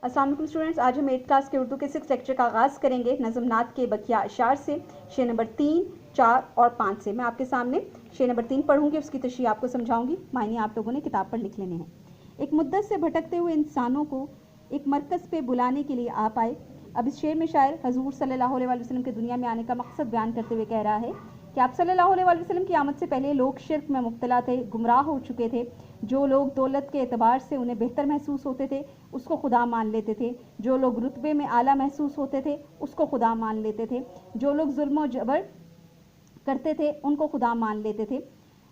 अस्सलाम वालेकुम स्टूडेंट्स, आज हम 8th क्लास के उर्दू के 6 लेक्चर का आगाज़ करेंगे नज़म नात के बकिया अशार से शेर नंबर 3, 4 और 5 से। मैं आपके सामने शेर नंबर 3 पढ़ूंगी, उसकी तशरीह आपको समझाऊंगी। मायने आप लोगों ने किताब पर लिख लेने हैं। एक मुद्दत से भटकते हुए इंसानों को एक मरकज़ पे बुलाने के लिए आप आए। अब इस शेर में शायर हजूर सल्लल्लाहु अलैहि वसल्लम के दुनिया में आने का मकसद बयान करते हुए कह रहा है कि आप सल्लल्लाहु अलैहि वसल्लम की आमद से पहले लोग शिर्क में मुब्तला थे, गुमराह हो चुके थे। जो लोग दौलत के एतबार से उन्हें बेहतर महसूस होते थे उसको खुदा मान लेते थे। जो लोग रुतबे में आला महसूस होते थे उसको खुदा मान लेते थे। जो लोग जुल्म और जबर करते थे उनको खुदा मान लेते थे।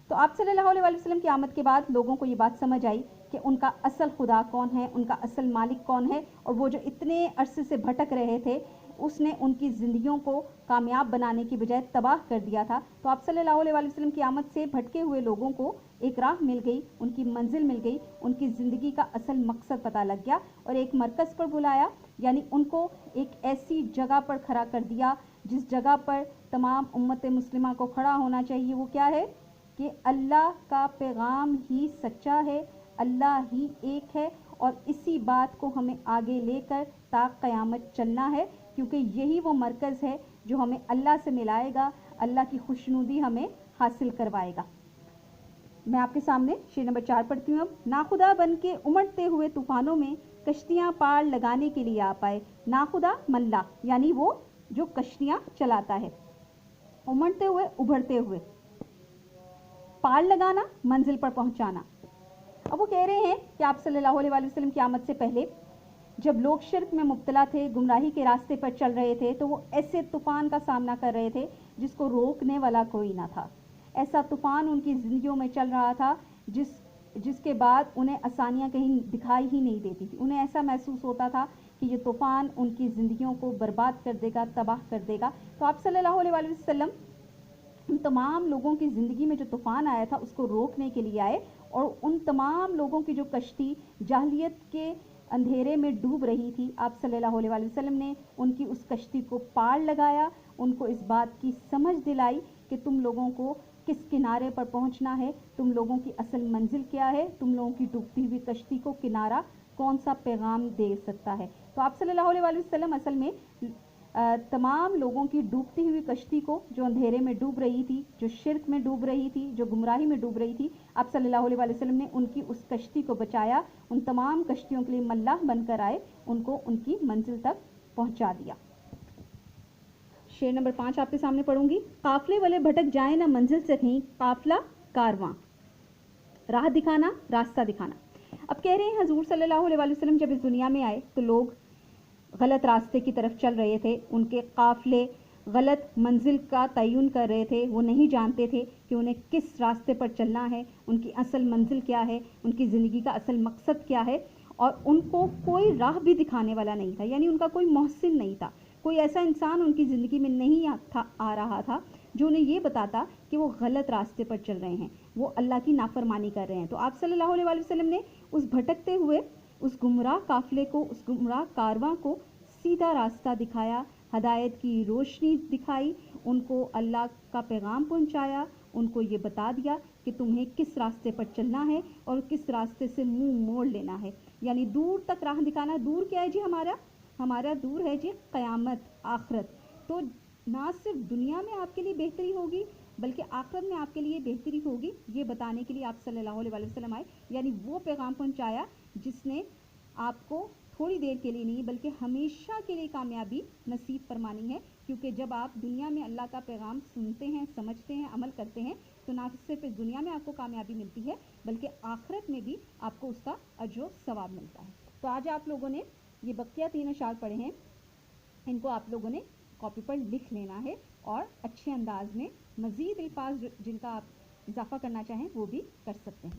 तो आप सल्लल्लाहु अलैहि वसल्लम की आमद के बाद लोगों को ये बात समझ आई कि उनका असल खुदा कौन है, उनका असल मालिक कौन है, और वो जो इतने अरसे से भटक रहे थे उसने उनकी ज़िंदगियों को कामयाब बनाने की बजाय तबाह कर दिया था। तो आप सल्लल्लाहु अलैहि वसल्लम की आमद से भटके हुए लोगों को एक राह मिल गई, उनकी मंजिल मिल गई, उनकी ज़िंदगी का असल मकसद पता लग गया और एक मरकज़ पर बुलाया, यानी उनको एक ऐसी जगह पर खड़ा कर दिया जिस जगह पर तमाम उम्मत मुस्लिमा को खड़ा होना चाहिए। वो क्या है कि अल्लाह का पैगाम ही सच्चा है, अल्लाह ही एक है और इसी बात को हमें आगे लेकर ता क़यामत चलना है, क्योंकि यही वो मरकज़ है जो हमें अल्लाह से मिलाएगा, अल्लाह की खुशनुदी हमें हासिल करवाएगा। मैं आपके सामने शेर नंबर 4 पढ़ती हूँ। अब नाखुदा बन के उमड़ते हुए तूफानों में कश्तियाँ पार लगाने के लिए आ पाए। नाखुदा मल्ला यानी वो जो कश्तियाँ चलाता है, उमड़ते हुए उभरते हुए, पार लगाना मंजिल पर पहुंचाना। अब वो कह रहे हैं कि आप सल्लल्लाहु अलैहि वसल्लम की आमद से पहले जब लोग शिर्क में मुब्तला थे, गुमराही के रास्ते पर चल रहे थे, तो वो ऐसे तूफ़ान का सामना कर रहे थे जिसको रोकने वाला कोई ना था। ऐसा तूफ़ान उनकी ज़िंदगियों में चल रहा था जिसके बाद उन्हें आसानियाँ कहीं दिखाई ही नहीं देती थी। उन्हें ऐसा महसूस होता था कि ये तूफ़ान उनकी ज़िंदगियों को बर्बाद कर देगा, तबाह कर देगा। तो आप सल्लल्लाहु अलैहि वसल्लम उन तमाम लोगों की ज़िंदगी में जो तूफ़ान आया था उसको रोकने के लिए आए और उन तमाम लोगों की जो कश्ती जाहिलियत के अंधेरे में डूब रही थी, आप सल्लल्लाहु अलैहि वसल्लम ने उनकी उस कश्ती को पार लगाया, उनको इस बात की समझ दिलाई कि तुम लोगों को किस किनारे पर पहुंचना है, तुम लोगों की असल मंजिल क्या है, तुम लोगों की डूबती हुई कश्ती को किनारा कौन सा पैगाम दे सकता है। तो आप सल्लल्लाहु अलैहि वसल्लम असल में तमाम लोगों की डूबती हुई कश्ती को, जो अंधेरे में डूब रही थी, जो शिर्क में डूब रही थी, जो गुमराही में डूब रही थी, आप सल्लल्लाहु अलैहि वसल्लम ने उनकी उस कश्ती को बचाया, उन तमाम कश्तियों के लिए मल्लाह बनकर आए, उनको उनकी मंजिल तक पहुंचा दिया। शेर नंबर 5 आपके सामने पढ़ूंगी। काफले वाले भटक जाए ना मंजिल से कहीं, काफला कारवां, राह दिखाना, रास्ता दिखाना। अब कह रहे हैं हजूर सल्लल्लाहु अलैहि वसल्लम जब इस दुनिया में आए तो लोग गलत रास्ते की तरफ चल रहे थे, उनके काफले गलत मंजिल का तयन कर रहे थे, वो नहीं जानते थे कि उन्हें किस रास्ते पर चलना है, उनकी असल मंजिल क्या है, उनकी ज़िंदगी का असल मकसद क्या है, और उनको कोई राह भी दिखाने वाला नहीं था, यानी उनका कोई मोहसिन नहीं था, कोई ऐसा इंसान उनकी ज़िंदगी में नहीं आ रहा था जो उन्हें ये बताता कि वो गलत रास्ते पर चल रहे हैं, वो अल्लाह की नाफरमानी कर रहे हैं। तो आप सल्लल्लाहु अलैहि वसल्लम ने उस भटकते हुए, उस गुमराह काफिले को, उस गुमराह कारवां को सीधा रास्ता दिखाया, हदायत की रोशनी दिखाई, उनको अल्लाह का पैगाम पहुंचाया, उनको ये बता दिया कि तुम्हें किस रास्ते पर चलना है और किस रास्ते से मुंह मोड़ लेना है, यानी दूर तक राह दिखाना। दूर क्या है जी? हमारा दूर है जी क़यामत, आखिरत। तो ना सिर्फ दुनिया में आपके लिए बेहतरी होगी बल्कि आखिरत में आपके लिए बेहतरी होगी, ये बताने के लिए आप सल्लल्लाहु अलैहि वसल्लम आए, यानी वो पैगाम पहुंचाया जिसने आपको थोड़ी देर के लिए नहीं बल्कि हमेशा के लिए कामयाबी नसीब फरमानी है। क्योंकि जब आप दुनिया में अल्लाह का पैगाम सुनते हैं, समझते हैं, अमल करते हैं, तो ना सिर्फ इस दुनिया में आपको कामयाबी मिलती है बल्कि आखिरत में भी आपको उसका अजर सवाब मिलता है। तो आज आप लोगों ने ये बकिया 3 अशार पढ़े हैं, इनको आप लोगों ने कॉपी पर लिख लेना है और अच्छे अंदाज में मज़ीद अल्फाज जिनका आप इजाफा करना चाहें वो भी कर सकते हैं।